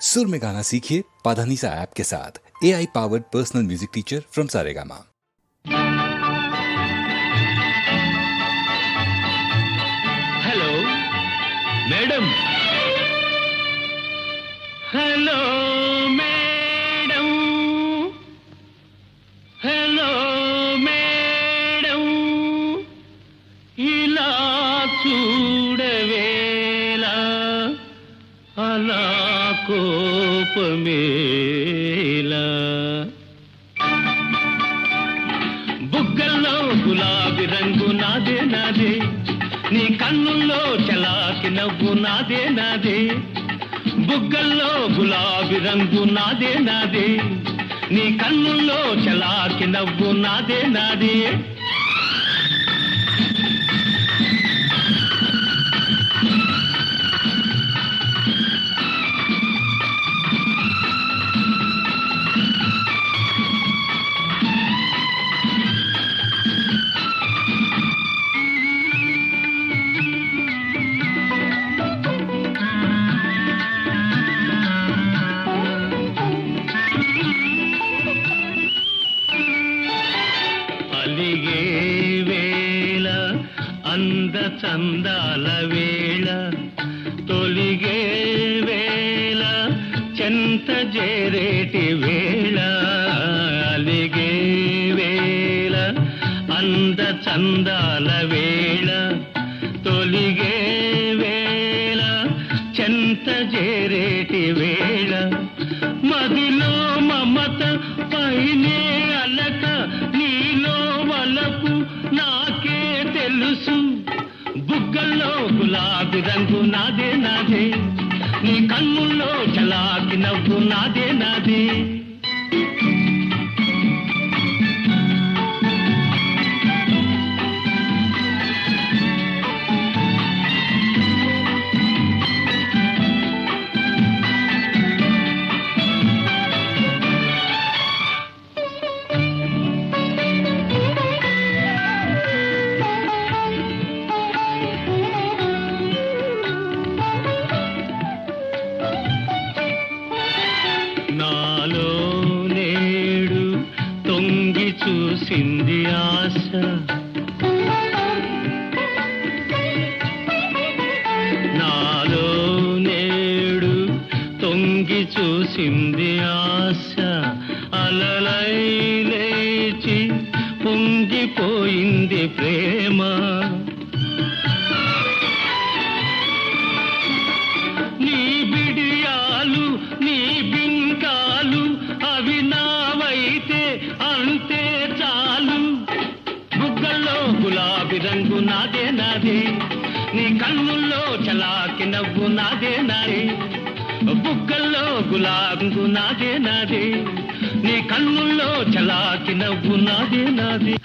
सुर में गाना सीखिए पाधानीसा ऐप के साथ। AI powered personal music teacher from Saregama. Hello madam, hello madam, hello madam, ఇలా చూడవేలా అలా కోపమేలా బుగ్గల్లో గులాబీ రంగు నాదే నాదే, నీ కన్నుల్లో చలాకి నవ్వు నాదే నాదే. బుగ్గల్లో గులాబీ రంగు నాదే నాదే, నీ కన్నుల్లో చలాకి నవ్వు నాదే నాదే. అలిగే వేళ అంద చందాల వేళ, తొలిగే వేళ చెంత చేరేటి వేళ. అలిగే వేళ అంద చందాల వేళ, తొలిగే వేళ చెంత చేరేటి వేళ. మదిలో మమత పైనే అలక, నీలో వలపు నాకే తెలుసు. బుగ్గల్లో గులాబీ రంగు నాదే నాదే, నీ కన్నుల్లో చలాకి నవ్వు నాదే నాదే. నాలో నేడు తొంగి చూసింది ఆశ, నాలో నేడు తొంగి చూసింది ఆశ. అలలై లేచి పొంగిపోయింది ప్రేమ. నీ బిడియాలు నీ బింకాలు అవి నావైతే అంతే చాలు. బుగ్గల్లో గులాబీ రంగు నాదే నాదే, నీ కన్నుల్లో చలాకి నవ్వు నాదే నాదే. బుగ్గల్లో గులాబీ రంగు నాదే నాదే, నీ కన్నుల్లో చలాకి నవ్వు నాదే నాదే.